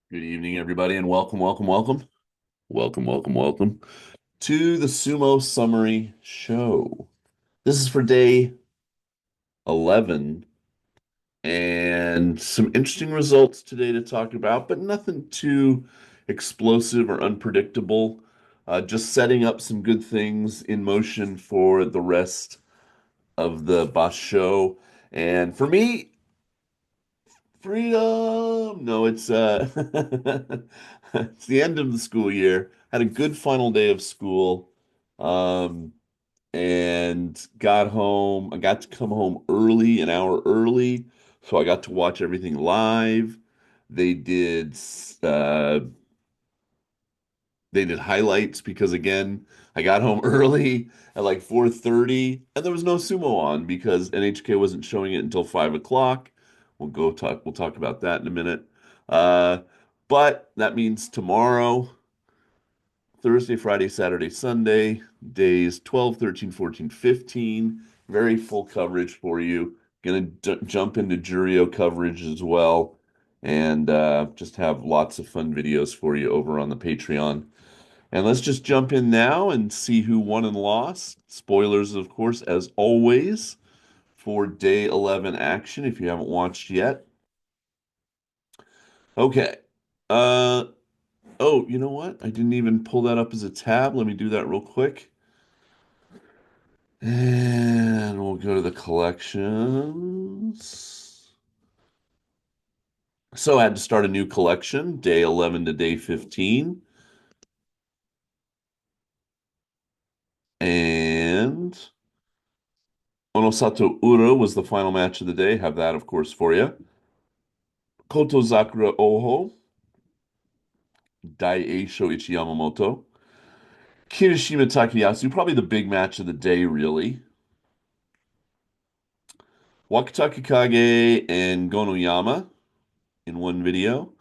Good evening, everybody, and welcome to the Sumo Summary Show. This is for day 11, and some interesting results today to talk about, but nothing too explosive or unpredictable. Just setting up some good things in motion for the rest of the Boss show. And for me, freedom. No, it's it's the end of the school year. Had a good final day of school. Um and got home. I got to come home early, an hour early, so I got to watch everything live. They did uh they did highlights because again, I got home early at like 4:30 and there was no sumo on because NHK wasn't showing it until 5 o'clock. We'll talk about that in a minute. Uh, but that means tomorrow, Thursday, Friday, Saturday, Sunday, days 12, 13, 14, 15. Very full coverage for you. Gonna jump into Juryo coverage as well and just have lots of fun videos for you over on the Patreon. And let's just jump in now and see who won and lost. Spoilers, of course, as always, for day 11 action if you haven't watched yet. Okay. Uh, oh, you know what? I didn't even pull that up as a tab. Let me do that real quick. And we'll go to the collections. So I had to start a new collection, day 11 to day 15. And Onosato Ura was the final match of the day. Have that, of course, for you. Koto Zakura Oho, Daieisho Ichi Yamamoto. Kirishima Takayasu, probably the big match of the day, really. Wakataka Kage and Gonoyama in one video.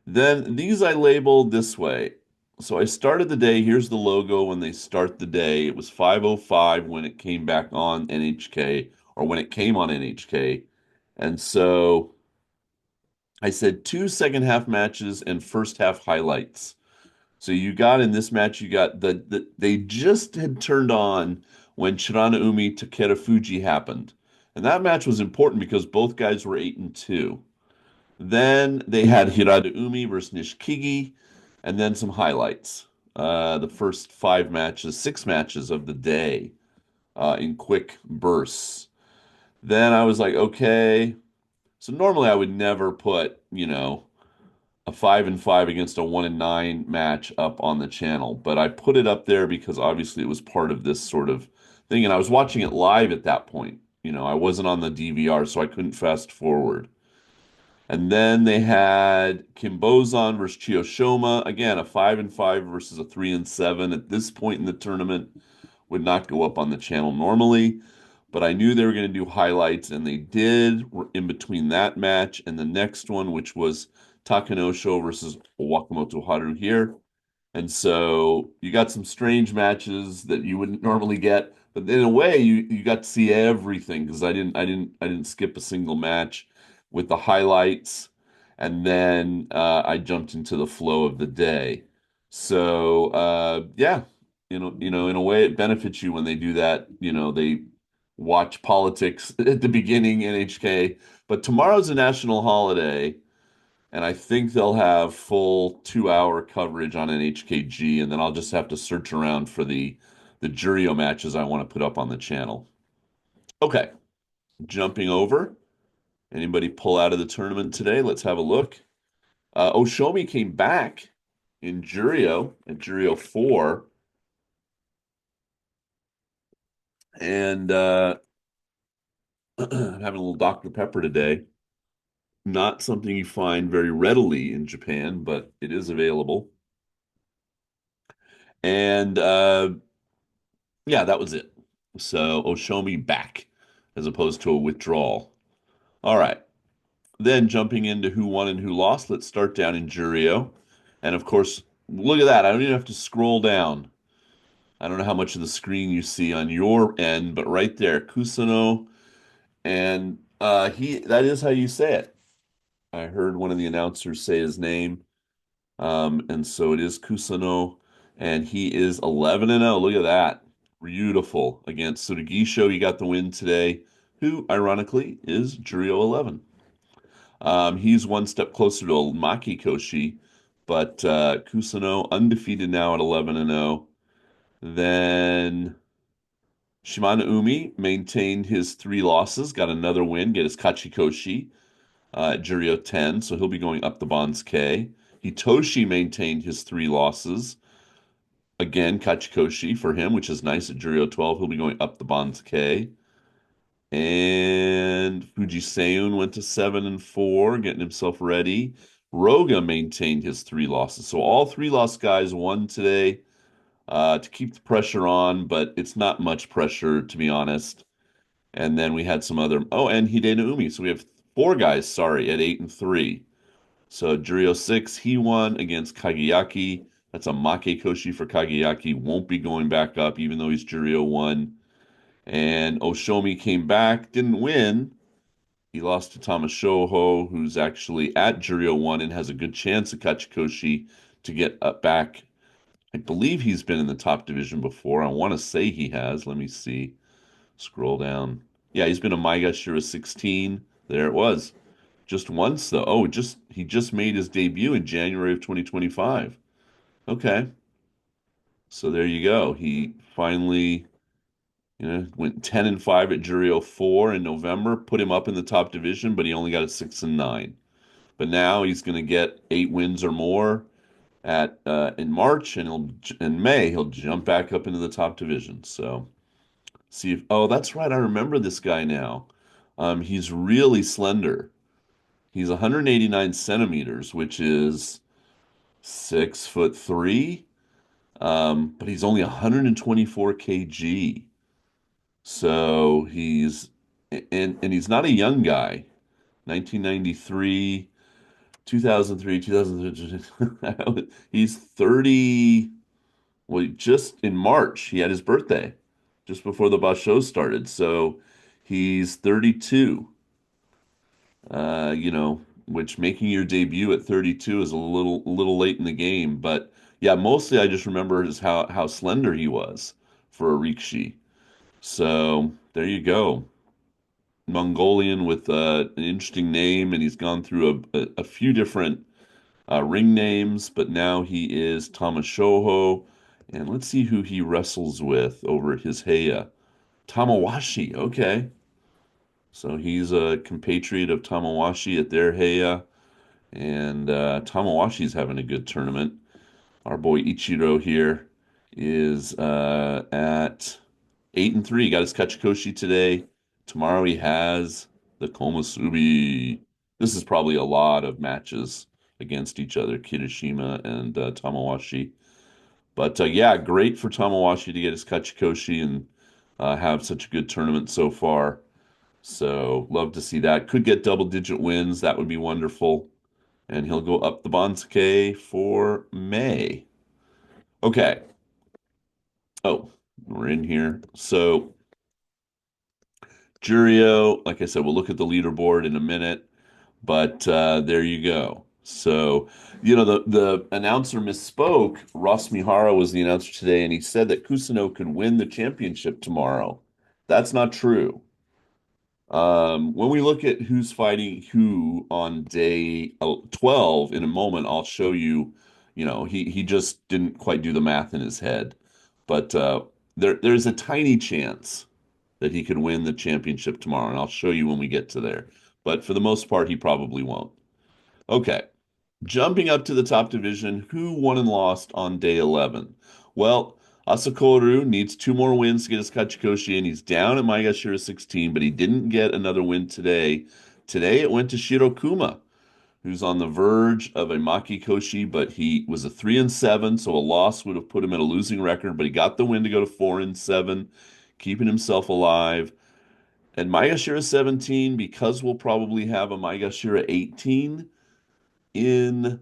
Then these I labeled this way. So I started the day. Here's the logo when they start the day. It was 5:05 when it came back on NHK, or when it came on NHK. And so I said two second half matches and first half highlights. So you got in this match, you got they just had turned on when Shiranaumi Takeda Fuji happened. And that match was important because both guys were 8-2. Then they had Hirada Umi versus Nishikigi, and then some highlights. The first five matches, six matches of the day in quick bursts. Then I was like, okay. So normally I would never put, a 5-5 against a 1-9 match up on the channel, but I put it up there because obviously it was part of this sort of thing, and I was watching it live at that point. I wasn't on the DVR, so I couldn't fast forward. And then they had Kim Bozan versus Chiyoshoma. Again, a 5-5 versus a 3-7 at this point in the tournament would not go up on the channel normally. But I knew they were going to do highlights, and they did in between that match and the next one, which was Takanosho versus Wakamoto Haru here. And so you got some strange matches that you wouldn't normally get, but in a way you got to see everything because I didn't skip a single match with the highlights, and then I jumped into the flow of the day. So yeah, in a way it benefits you when they do that. They watch politics at the beginning NHK, but tomorrow's a national holiday. And I think they'll have full 2 hour coverage on NHKG, and then I'll just have to search around for the Juryo matches I want to put up on the channel. Okay, jumping over. Anybody pull out of the tournament today? Let's have a look. Oshomi came back in Juryo at Juryo 4, and I'm having a little Dr. Pepper today. Not something you find very readily in Japan, but it is available. And yeah, that was it. So, oh, show me back as opposed to a withdrawal. All right. Then jumping into who won and who lost, let's start down in Juryo. And of course, look at that. I don't even have to scroll down. I don't know how much of the screen you see on your end, but right there, Kusano. And that is how you say it. I heard one of the announcers say his name. And so it is Kusano, and he is 11 and 0. Look at that. Beautiful. Against Surugisho, he got the win today, who ironically is Juryo 11. He's one step closer to Maki Koshi, but Kusano undefeated now at 11 and 0. Then Shimano Umi maintained his three losses, got another win, get his Kachikoshi at Juryo 10, so he'll be going up the Bonds K. Hitoshi maintained his three losses. Again, Kachikoshi for him, which is nice at Juryo 12. He'll be going up the Bonds K. And Fujiseun went to 7 and 4, getting himself ready. Roga maintained his three losses. So all three lost guys won today to keep the pressure on, but it's not much pressure, to be honest. And then we had some other, oh, and Hidena Umi. So we have four guys, sorry, at 8 and 3. So Juryo 6, he won against Kageyaki. That's a Make Koshi for Kageyaki. Won't be going back up, even though he's Juryo 1. And Oshomi came back, didn't win. He lost to Tamashoho, who's actually at Juryo 1 and has a good chance at Kachikoshi to get up back. I believe he's been in the top division before. I want to say he has. Let me see. Scroll down. Yeah, he's been a Maigashira 16. There it was. Just once though. Oh, just he just made his debut in January of 2025. Okay. So there you go. He finally, went 10 and 5 at Juryo 4 in November, put him up in the top division, but he only got a 6 and 9. But now he's going to get 8 wins or more at in March, and he'll in May he'll jump back up into the top division. So see if, oh, that's right, I remember this guy now. He's really slender. He's 189 centimeters, which is 6 foot 3. But he's only 124 kg. So and he's not a young guy. 1993, 2003, 2003. He's 30. Well, just in March, he had his birthday, just before the Basho started. So he's 32. Which making your debut at 32 is a little late in the game. But yeah, mostly I just remember is how slender he was for a Rikshi. So there you go. Mongolian with an interesting name, and he's gone through a few different ring names, but now he is Tamashoho. And let's see who he wrestles with over at his Heya. Tamawashi, okay. So he's a compatriot of Tamawashi at their Heya. And Tamawashi's having a good tournament. Our boy Ichiro here is at 8 and 3. Got his Kachikoshi today. Tomorrow he has the Komusubi. This is probably a lot of matches against each other, Kirishima and Tamawashi. But yeah, great for Tamawashi to get his Kachikoshi and have such a good tournament so far. So love to see that. Could get double-digit wins. That would be wonderful. And he'll go up the Bonsuke for May. Okay. Oh, we're in here. So Juryo, like I said, we'll look at the leaderboard in a minute, but there you go. So, the announcer misspoke. Ross Mihara was the announcer today, and he said that Kusano could win the championship tomorrow. That's not true. When we look at who's fighting who on day 12 in a moment, I'll show you, he just didn't quite do the math in his head. But there's a tiny chance that he could win the championship tomorrow, and I'll show you when we get to there. But for the most part, he probably won't. Okay. Jumping up to the top division, who won and lost on day 11? Well, Asakoru needs two more wins to get his Kachikoshi, and he's down at Maegashira 16, but he didn't get another win today. Today it went to Shirokuma, who's on the verge of a Maki Koshi, but he was a 3 and 7, so a loss would have put him at a losing record, but he got the win to go to 4 and 7, keeping himself alive. And Maegashira 17, because we'll probably have a Maegashira 18 in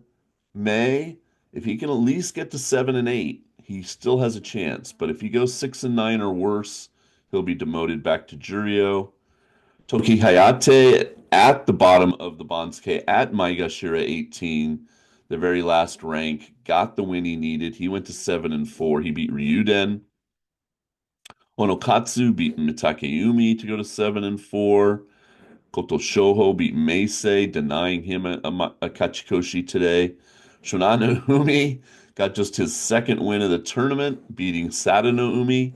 May, if he can at least get to 7 and 8, he still has a chance. But if he goes 6 and 9 or worse, he'll be demoted back to Juryo. Toki Hayate at the bottom of the Bansuke at Maegashira 18. the very last rank, got the win he needed. He went to 7-4. He beat Ryuden. Onokatsu beat Mitakeumi to go to 7-4. Koto Shoho beat Meisei, denying him a Kachikoshi today. Shonano Umi got just his second win of the tournament, beating Sadano Umi.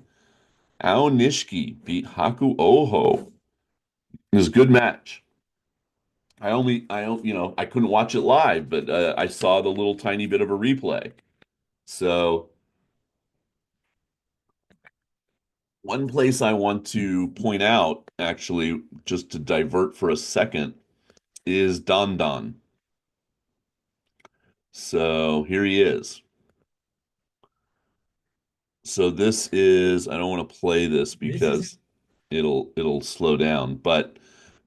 Ao Nishiki beat Haku Oho. It was a good match. I couldn't watch it live, but I saw the little tiny bit of a replay. So one place I want to point out, actually, just to divert for a second, is Don Don. So here he is. So this is, I don't want to play this because it'll slow down, but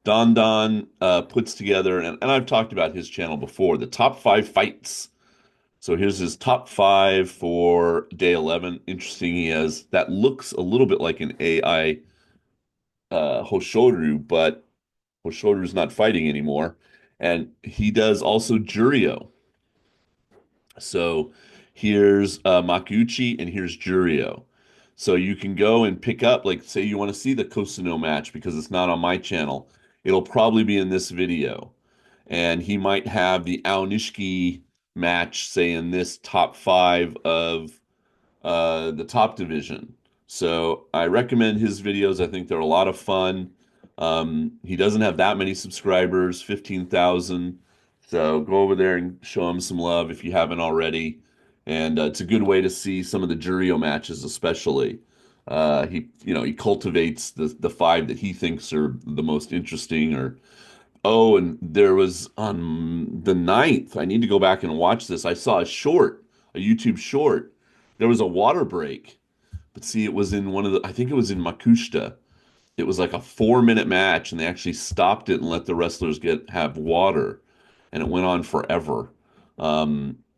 Don Don puts together, and I've talked about his channel before, the top five fights. So here's his top five for day 11. Interesting, he has that looks a little bit like an AI Hoshoru, but Hoshoru's not fighting anymore. And he does also Juryo. So here's Makuuchi and here's Juryo. So you can go and pick up, like, say you want to see the Kosuno match because it's not on my channel. It'll probably be in this video. And he might have the Aonishiki match, say, in this top five of the top division. So I recommend his videos. I think they're a lot of fun. He doesn't have that many subscribers, 15,000. So go over there and show him some love if you haven't already. And it's a good way to see some of the Juryo matches, especially. He cultivates the five that he thinks are the most interesting. Or oh, and there was on the 9th. I need to go back and watch this. I saw a YouTube short. There was a water break, but see, it was in I think it was in Makushita. It was like a 4-minute match, and they actually stopped it and let the wrestlers have water, and it went on forever.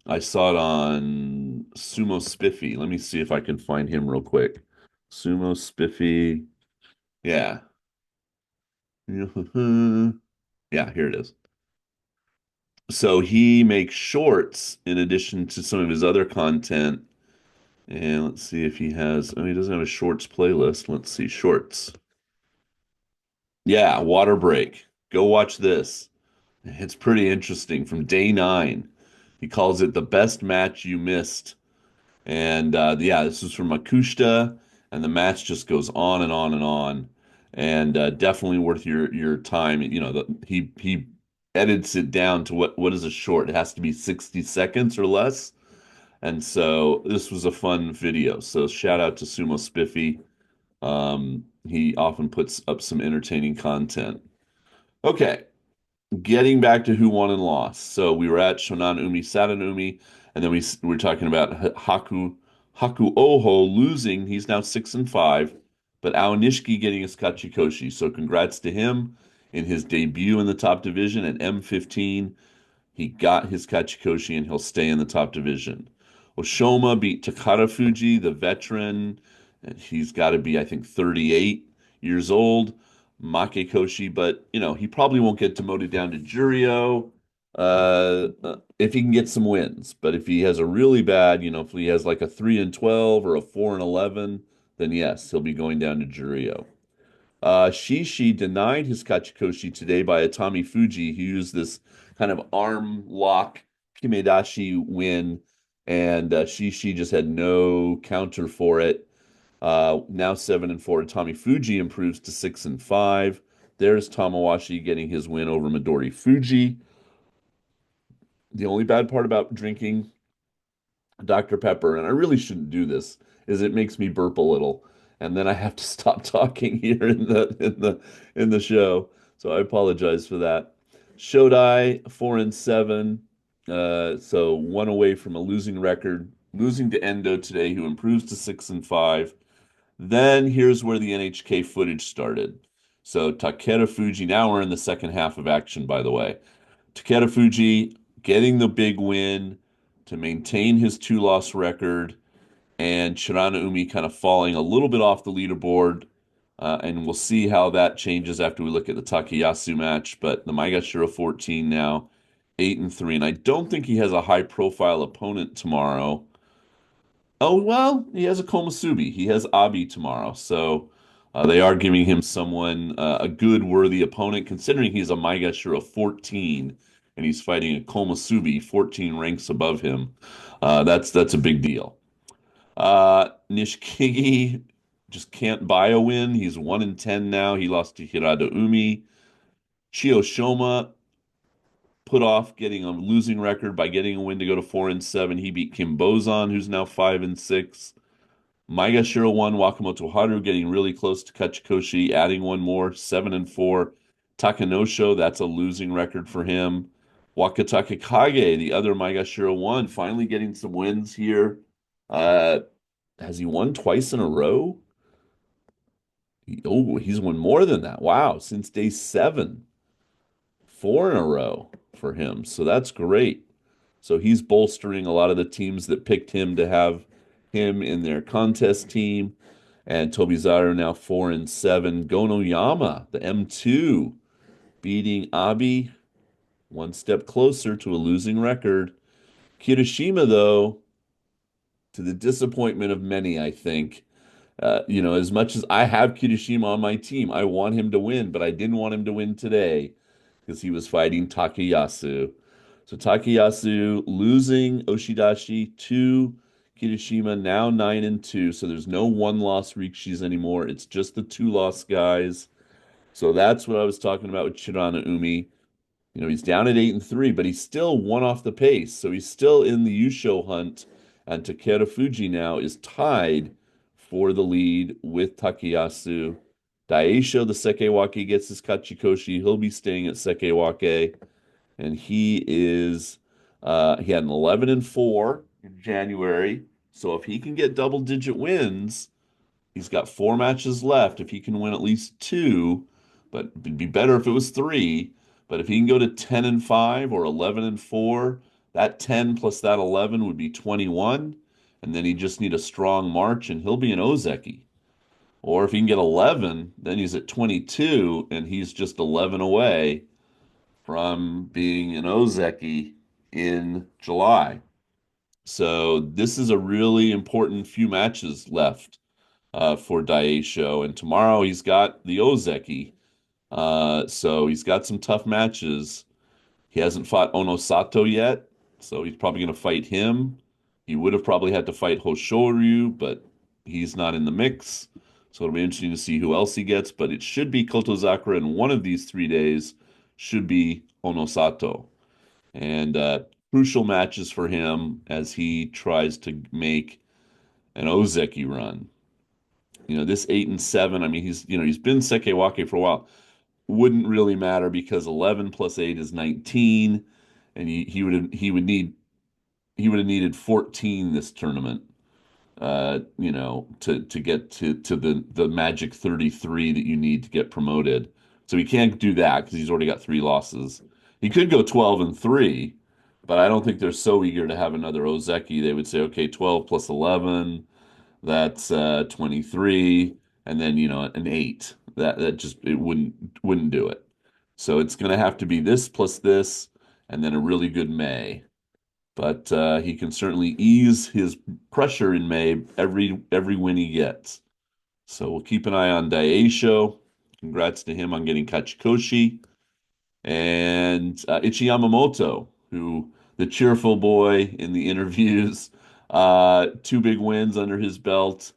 I saw it on Sumo Spiffy. Let me see if I can find him real quick. Sumo Spiffy. Yeah. Yeah, here it is. So he makes shorts in addition to some of his other content. And let's see if he has, oh, he doesn't have a shorts playlist. Let's see, shorts. Yeah, water break. Go watch this. It's pretty interesting from day 9. He calls it the best match you missed. And yeah, this is from Makushita, and the match just goes on and on and on. And definitely worth your time. He edits it down to what is a short? It has to be 60 seconds or less. And so this was a fun video. So shout out to Sumo Spiffy. He often puts up some entertaining content. Okay, getting back to who won and lost. So we were at Shonan Umi, Sadan Umi, and then we were talking about Haku Oho losing. He's now 6-5, but Aonishiki getting his Kachikoshi. So congrats to him in his debut in the top division at M15. He got his Kachikoshi and he'll stay in the top division. Oshoma beat Takara Fuji, the veteran. And he's got to be, I think, 38 years old. Makekoshi, but he probably won't get demoted down to Juryo if he can get some wins. But if he has a really bad, if he has like a 3-12 or a 4-11, then yes, he'll be going down to Juryo. Shishi denied his Kachikoshi today by Atami Fuji. He used this kind of arm lock Kimedashi win, and Shishi just had no counter for it. Now 7-4. Atami Fuji improves to 6-5. There's Tamawashi getting his win over Midori Fuji. The only bad part about drinking Dr. Pepper, and I really shouldn't do this, is it makes me burp a little, and then I have to stop talking here in the show. So I apologize for that. Shodai 4-7, so one away from a losing record, losing to Endo today, who improves to 6-5. Then here's where the NHK footage started. So Takeda Fuji, now we're in the second half of action, by the way. Takeda Fuji getting the big win to maintain his 2-loss record, and Shirana Umi kind of falling a little bit off the leaderboard. And we'll see how that changes after we look at the Takayasu match. But the Maegashira 14 now 8-3, and I don't think he has a high profile opponent tomorrow. Oh, well, he has a Komusubi. He has Abi tomorrow. So they are giving him someone, a good, worthy opponent, considering he's a Maegashira 14 and he's fighting a Komusubi 14 ranks above him. That's a big deal. Nishikigi just can't buy a win. He's 1-10 now. He lost to Hirada Umi. Chiyoshoma put off getting a losing record by getting a win to go to 4-7. He beat Kim Bozan, who's now 5-6. Maegashira won. Wakamoto Haru getting really close to Kachikoshi, adding one more, 7-4. Takanosho, that's a losing record for him. Wakataka Kage, the other Maegashira won, finally getting some wins here. Uh, has he won twice in a row? He's won more than that. Wow, since day 7, 4 in a row for him. So that's great. So he's bolstering a lot of the teams that picked him to have him in their contest team. And Tobizaru now 4-7. Gonoyama, the M2, beating Abi one step closer to a losing record. Kirishima, though, to the disappointment of many, I think. As much as I have Kirishima on my team, I want him to win, but I didn't want him to win today because he was fighting Takayasu. So Takayasu losing Oshidashi to Kirishima, now 9-2. So there's no one-loss Rikshis anymore. It's just the two-loss guys. So that's what I was talking about with Chirana Umi. He's down at 8-3, but he's still one off the pace. So he's still in the Yusho hunt. And Takeda Fuji now is tied for the lead with Takayasu. Daisho, the Sekewake, gets his Kachikoshi. He'll be staying at Sekewake. And he had an 11-4 in January. So if he can get double-digit wins, he's got 4 matches left. If he can win at least 2, but it'd be better if it was 3. But if he can go to 10-5 or 11-4, that 10 plus that 11 would be 21. And then he just need a strong March and he'll be an Ozeki. Or if he can get 11, then he's at 22 and he's just 11 away from being an Ozeki in July. So this is a really important few matches left for Daisho. And tomorrow he's got the Ozeki. So he's got some tough matches. He hasn't fought Onosato yet, so he's probably going to fight him. He would have probably had to fight Hoshoryu, but he's not in the mix. So it'll be interesting to see who else he gets. But it should be Kotozakura, and one of these 3 days should be Onosato. And crucial matches for him as he tries to make an Ozeki run. This 8-7, I mean, he's been Sekewake for a while. Wouldn't really matter because 11 plus 8 is 19, and he would have needed 14 this tournament, to get to the magic 33 that you need to get promoted. So he can't do that because he's already got 3 losses. He could go 12-3, but I don't think they're so eager to have another Ozeki. They would say, okay, 12 plus 11, that's 23, and then an 8. That just it wouldn't do it. So it's going to have to be this plus this, and then a really good May. But he can certainly ease his pressure in May every win he gets. So we'll keep an eye on Daisho. Congrats to him on getting Kachikoshi. And Ichi Yamamoto, who the cheerful boy in the interviews, 2 big wins under his belt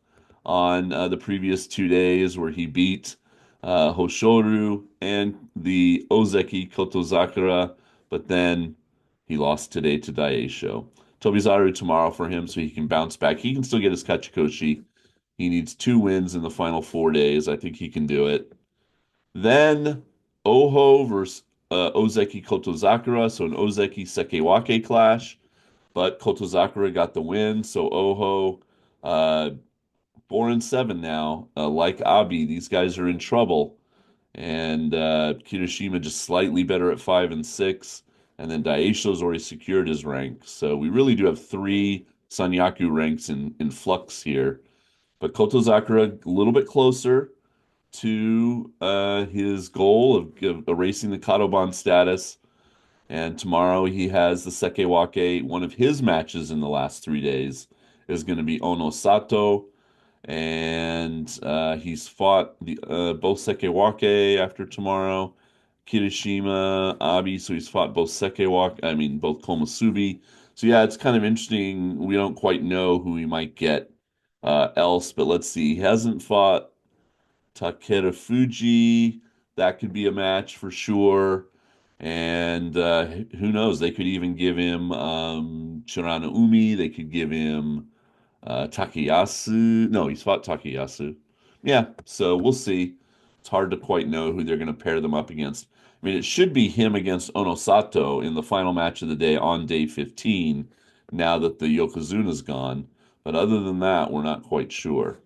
on the previous 2 days, where he beat Hoshoru and the Ozeki Kotozakura, but then he lost today to Daisho. Tobizaru tomorrow for him, so he can bounce back. He can still get his Kachikoshi. He needs 2 wins in the final 4 days. I think he can do it. Then Oho versus Ozeki Kotozakura, so an Ozeki Sekewake clash, but Kotozakura got the win. So Oho, 4-7 now. Like Abi, these guys are in trouble, and Kirishima just slightly better at 5-6, and then Daisho's already secured his rank. So we really do have 3 Sanyaku ranks in flux here, but Kotozakura a little bit closer to his goal of erasing the Kadoban status. And tomorrow he has the Sekewake. One of his matches in the last 3 days is going to be Ono Sato, and he's fought the both Sekewake after tomorrow, Kirishima, Abi. So he's fought both Sekewake, I mean both Komusubi. So yeah, it's kind of interesting. We don't quite know who he might get else, but let's see. He hasn't fought Takeda Fuji. That could be a match for sure. And who knows? They could even give him Shirana Umi. They could give him Takayasu. No, he's fought Takayasu. Yeah, so we'll see. It's hard to quite know who they're going to pair them up against. I mean, it should be him against Onosato in the final match of the day on day 15, now that the Yokozuna's gone. But other than that, we're not quite sure.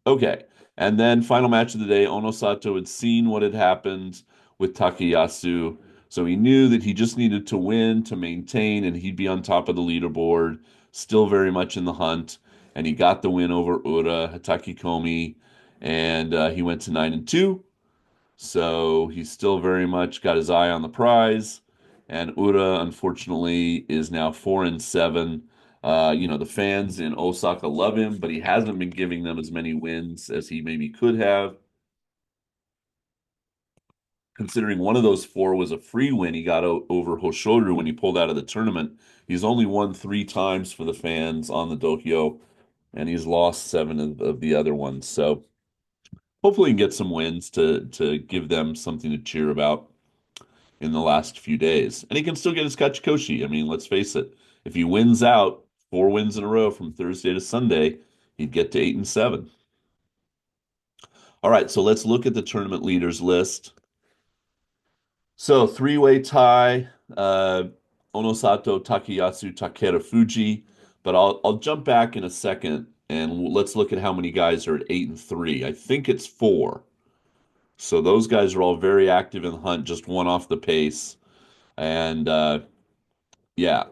Okay. And then final match of the day, Onosato had seen what had happened with Takayasu. So he knew that he just needed to win to maintain, and he'd be on top of the leaderboard, still very much in the hunt. And he got the win over Ura Hataki Komi, and he went to 9-2. So he's still very much got his eye on the prize. And Ura, unfortunately, is now 4-7. The fans in Osaka love him, but he hasn't been giving them as many wins as he maybe could have. Considering one of those four was a free win he got over Hoshoru when he pulled out of the tournament. He's only won 3 times for the fans on the Dohyo, and he's lost 7 of the other ones. So hopefully he can get some wins to give them something to cheer about in the last few days. And he can still get his Kachikoshi. I mean, let's face it, if he wins out 4 wins in a row from Thursday to Sunday, he'd get to 8-7. All right, so let's look at the tournament leaders list. So three-way tie, Onosato, Takayasu, Takeda Fuji. But I'll jump back in a second and let's look at how many guys are at 8-3. I think it's 4. So those guys are all very active in the hunt, just one off the pace. And yeah,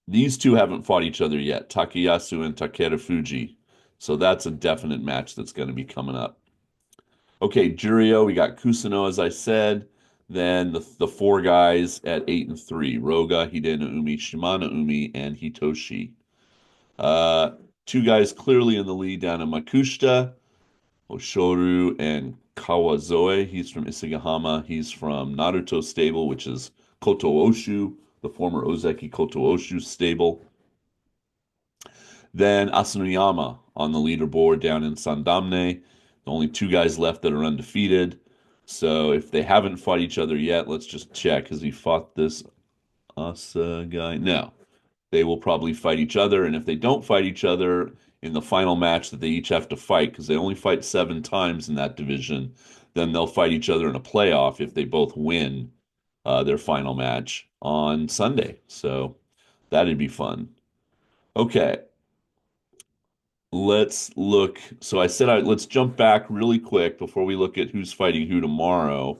these two haven't fought each other yet, Takayasu and Takeda Fuji. So that's a definite match that's going to be coming up. Okay, Juryo, we got Kusano, as I said. Then the 4 guys at 8-3, Roga, Hideno Umi, Shimano Umi, and Hitoshi. Uh, 2 guys clearly in the lead down in Makushita, Oshoru and Kawazoe. He's from Isagahama. He's from Naruto stable, which is Koto Oshu, the former Ozeki Koto Oshu stable. Then Asanoyama on the leaderboard down in Sandamne. Only 2 guys left that are undefeated. So if they haven't fought each other yet, let's just check. Has he fought this Asa guy? No. They will probably fight each other. And if they don't fight each other in the final match that they each have to fight, because they only fight 7 times in that division, then they'll fight each other in a playoff if they both win their final match on Sunday. So that'd be fun. Okay. Let's look. So I said let's jump back really quick before we look at who's fighting who tomorrow.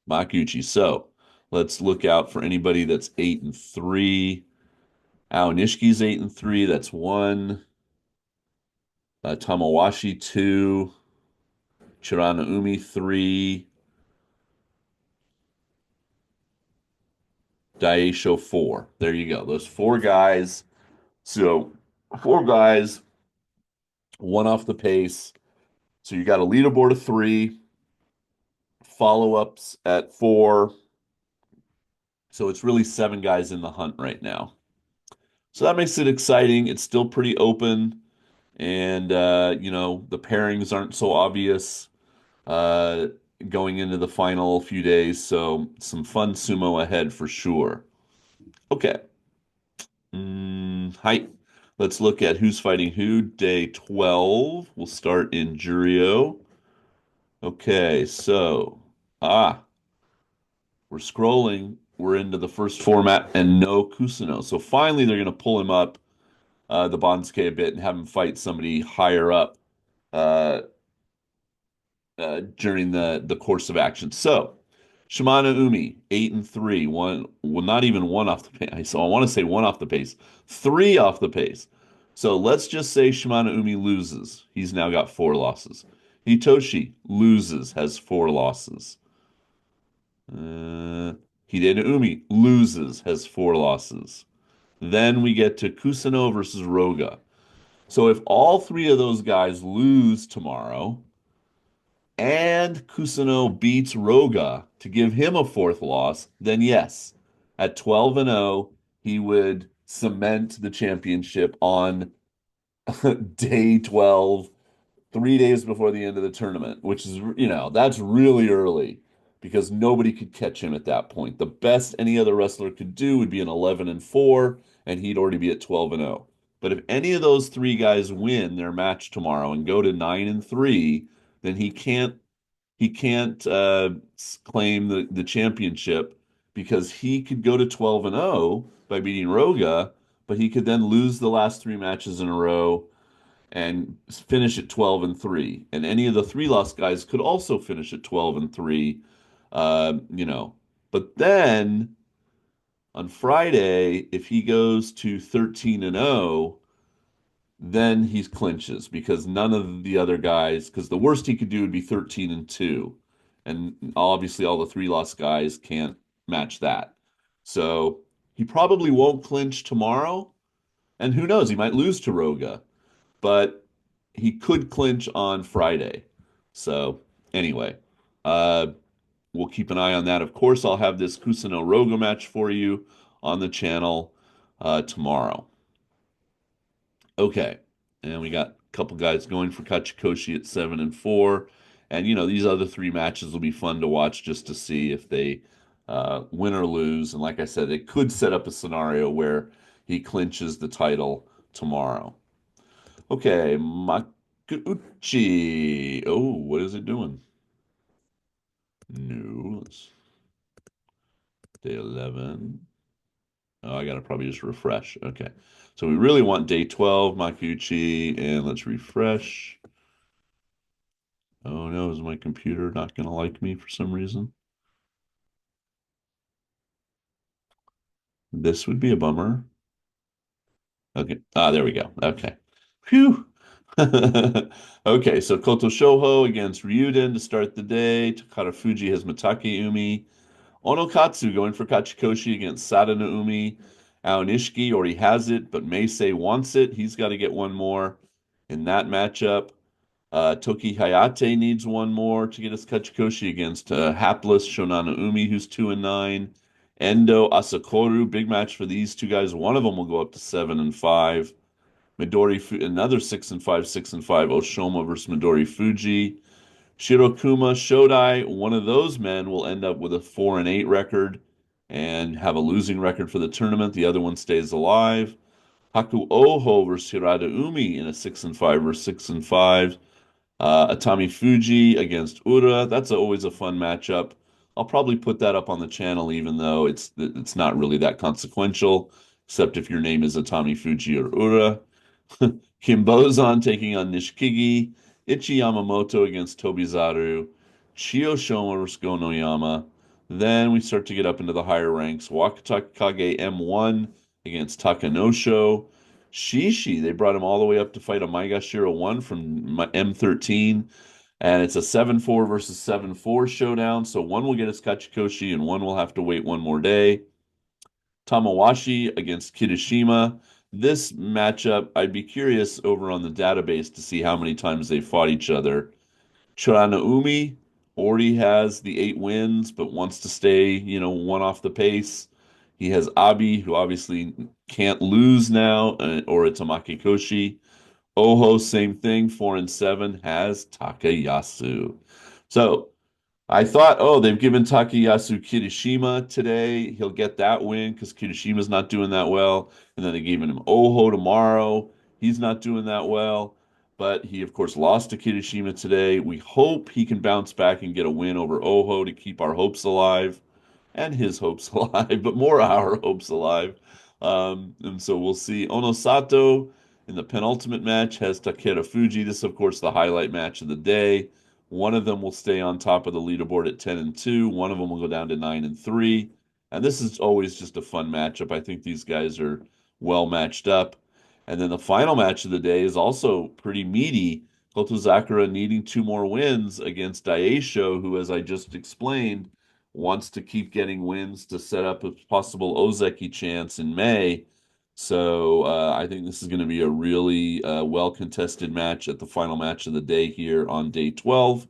Makuuchi. So let's look out for anybody that's 8-3. Nishki's 8-3. That's 1. Tamawashi 2. Chirana Umi 3. Daisho 4. There you go. Those 4 guys. So 4 guys, one off the pace. So you got a leaderboard of 3, follow-ups at 4. So it's really 7 guys in the hunt right now. So that makes it exciting. It's still pretty open, and the pairings aren't so obvious uh, going into the final few days. So some fun sumo ahead for sure. Okay. Hi. Let's look at who's fighting who. Day 12. We'll start in Juryo. Okay, so we're scrolling. We're into the first format and no Kusano. So finally, they're going to pull him up the Bonsuke a bit and have him fight somebody higher up uh, during the course of action. So Shimano Umi 8-3, one well not even one off the pace. So I want to say one off the pace, 3 off the pace. So let's just say Shimano Umi loses. He's now got 4 losses. Hitoshi loses, has 4 losses. Hideo Umi loses, has four losses. Then we get to Kusano versus Roga. So if all three of those guys lose tomorrow and Kusano beats Roga to give him a fourth loss, then yes, at 12 and 0, he would cement the championship on day 12, 3 days before the end of the tournament, which is, that's really early because nobody could catch him at that point. The best any other wrestler could do would be an 11 and 4, and he'd already be at 12 and 0. But if any of those three guys win their match tomorrow and go to 9 and 3, then he can't claim the championship because he could go to 12 and 0 by beating Roga, but he could then lose the last three matches in a row and finish at 12 and 3. And any of the three lost guys could also finish at 12 and 3, you know. But then on Friday, if he goes to 13 and 0, then he clinches because none of the other guys, because the worst he could do would be 13 and 2. And obviously all the three lost guys can't match that. So he probably won't clinch tomorrow. And who knows, he might lose to Roga, but he could clinch on Friday. So anyway, uh, we'll keep an eye on that. Of course, I'll have this Kusano Roga match for you on the channel tomorrow. Okay, and we got a couple guys going for Kachikoshi at 7 and 4, and these other three matches will be fun to watch just to see if they win or lose. And like I said, it could set up a scenario where he clinches the title tomorrow. Okay, Makuuchi. Oh, what is it doing? No, let's day 11. Oh, I gotta probably just refresh. Okay. So we really want day 12, Makuuchi, and let's refresh. Oh no, is my computer not gonna like me for some reason? This would be a bummer. Okay. Ah, there we go. Okay. Phew. Okay, so Koto Shoho against Ryuden to start the day. Takara Fuji has Matake Umi. Onokatsu going for Kachikoshi against Sada no Umi. Aonishiki already has it, but Meisei wants it. He's got to get one more in that matchup. Toki Hayate needs one more to get his Kachikoshi against hapless Shonana Umi, who's 2 and 9. Endo Asakoru, big match for these two guys. One of them will go up to 7 and 5. Another 6 and 5, 6 and 5. Oshoma versus Midori Fuji. Shirokuma Shodai, one of those men will end up with a 4 and 8 record and have a losing record for the tournament. The other one stays alive. Haku Oho versus Hirada Umi in a 6 and 5 or 6 and 5. Atami Fuji against Ura. That's always a fun matchup. I'll probably put that up on the channel, even though it's not really that consequential, except if your name is Atami Fuji or Ura. Kim Bozan taking on Nishikigi. Ichi Yamamoto against Tobizaru. Chio Shoma versus Go Noyama. Then we start to get up into the higher ranks. Wakatakage M1 against Takanosho. Shishi, they brought him all the way up to fight a Maegashira 1 from M13. And it's a 7-4 versus 7-4 showdown. So one will get his Kachikoshi and one will have to wait one more day. Tamawashi against Kirishima. This matchup, I'd be curious over on the database to see how many times they fought each other. Churanaumi already has the 8 wins, but wants to stay, one off the pace. He has Abi, who obviously can't lose now, or it's a Makikoshi. Oho, same thing, 4 and 7, has Takayasu. So I thought, oh, they've given Takayasu Kirishima today. He'll get that win because Kirishima's not doing that well. And then they gave him Oho tomorrow. He's not doing that well. But he, of course, lost to Kirishima today. We hope he can bounce back and get a win over Oho to keep our hopes alive and his hopes alive, but more our hopes alive. And so we'll see. Onosato in the penultimate match has Takeda Fuji. This, of course, the highlight match of the day. One of them will stay on top of the leaderboard at 10 and 2. One of them will go down to 9 and 3. And this is always just a fun matchup. I think these guys are well matched up. And then the final match of the day is also pretty meaty. Kotozakura needing 2 more wins against Daisho, who, as I just explained, wants to keep getting wins to set up a possible Ozeki chance in May. So I think this is going to be a really well contested match at the final match of the day here on day 12.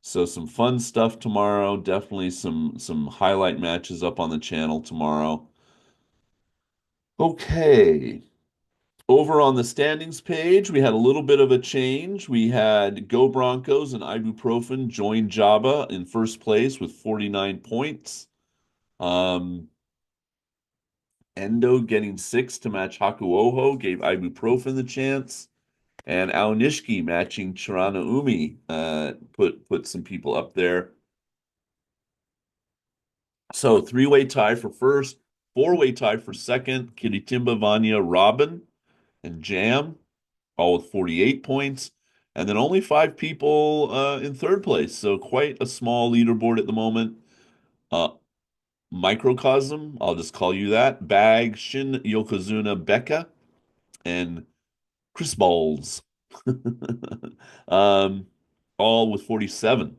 So some fun stuff tomorrow. Definitely some highlight matches up on the channel tomorrow. Okay. Over on the standings page, we had a little bit of a change. We had Go Broncos and Ibuprofen join Java in first place with 49 points. Um, Endo getting six to match Hakuoho gave Ibuprofen the chance. And Aonishiki matching Chirana Umi put some people up there. So three-way tie for first, four-way tie for second, Kiritimba, Vanya, Robin, and Jam, all with 48 points. And then only five people in third place. So quite a small leaderboard at the moment. Uh, Microcosm, I'll just call you that. Bag, Shin, Yokozuna, Becca, and Chris Balls. um, all with 47. And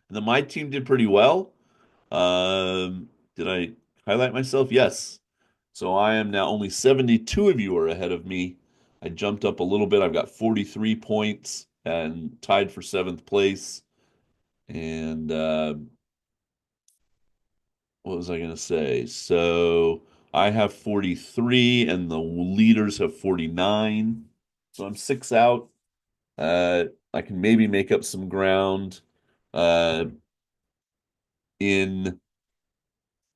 then my team did pretty well. Did I highlight myself? Yes. So I am now only 72 of you are ahead of me. I jumped up a little bit. I've got 43 points and tied for seventh place. And what was I going to say? So I have 43 and the leaders have 49. So I'm six out. I can maybe make up some ground uh, in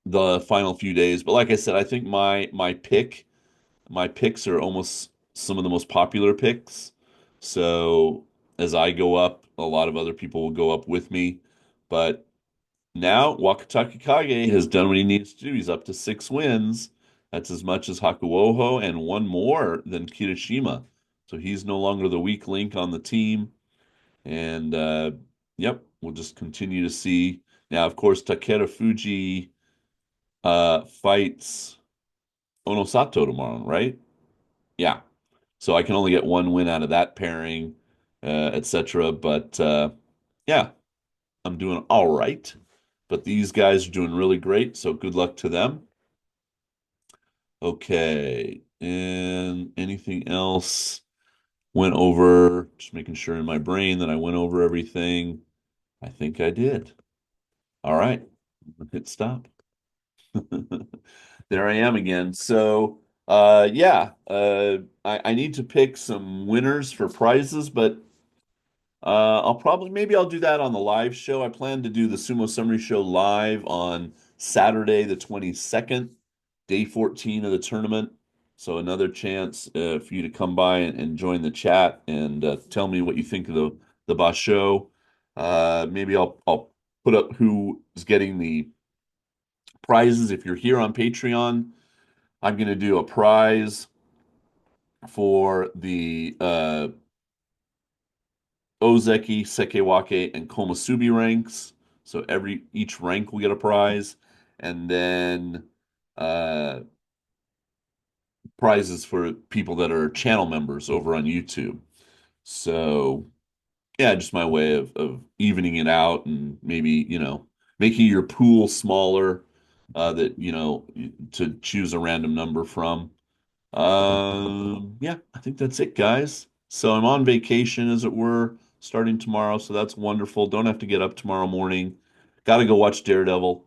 the final few days. But like I said, I think my picks are almost some of the most popular picks. So as I go up, a lot of other people will go up with me. But now Wakataka Kage has done what he needs to do. He's up to 6 wins. That's as much as Hakuoho and one more than Kirishima. So he's no longer the weak link on the team. And yep, we'll just continue to see. Now, of course, Takeda Fuji fights Onosato tomorrow, right? Yeah. So I can only get one win out of that pairing, etc. But yeah, I'm doing all right. But these guys are doing really great, so good luck to them. Okay. And anything else? Went over, just making sure in my brain that I went over everything. I think I did. All right. Hit stop. There I am again. So, yeah, I need to pick some winners for prizes, but I'll probably maybe I'll do that on the live show. I plan to do the Sumo Summary Show live on Saturday, the 22nd, day 14 of the tournament. So another chance for you to come by and join the chat and tell me what you think of the Boss show. Maybe I'll put up who is getting the prizes. If you're here on Patreon, I'm going to do a prize for the Ozeki, Sekewake, and Komusubi ranks. So each rank will get a prize, and then uh, prizes for people that are channel members over on YouTube. So yeah, just my way of evening it out and maybe, making your pool smaller that, to choose a random number from. Yeah, I think that's it, guys. So I'm on vacation, as it were, starting tomorrow, so that's wonderful. Don't have to get up tomorrow morning. Got to go watch Daredevil.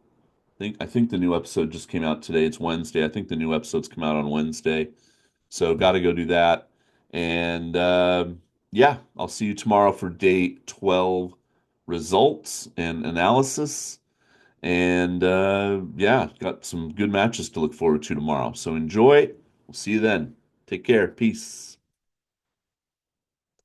I think the new episode just came out today. It's Wednesday. I think the new episodes come out on Wednesday. So got to go do that. And yeah, I'll see you tomorrow for day 12 results and analysis. And yeah, got some good matches to look forward to tomorrow. So enjoy. We'll see you then. Take care. Peace.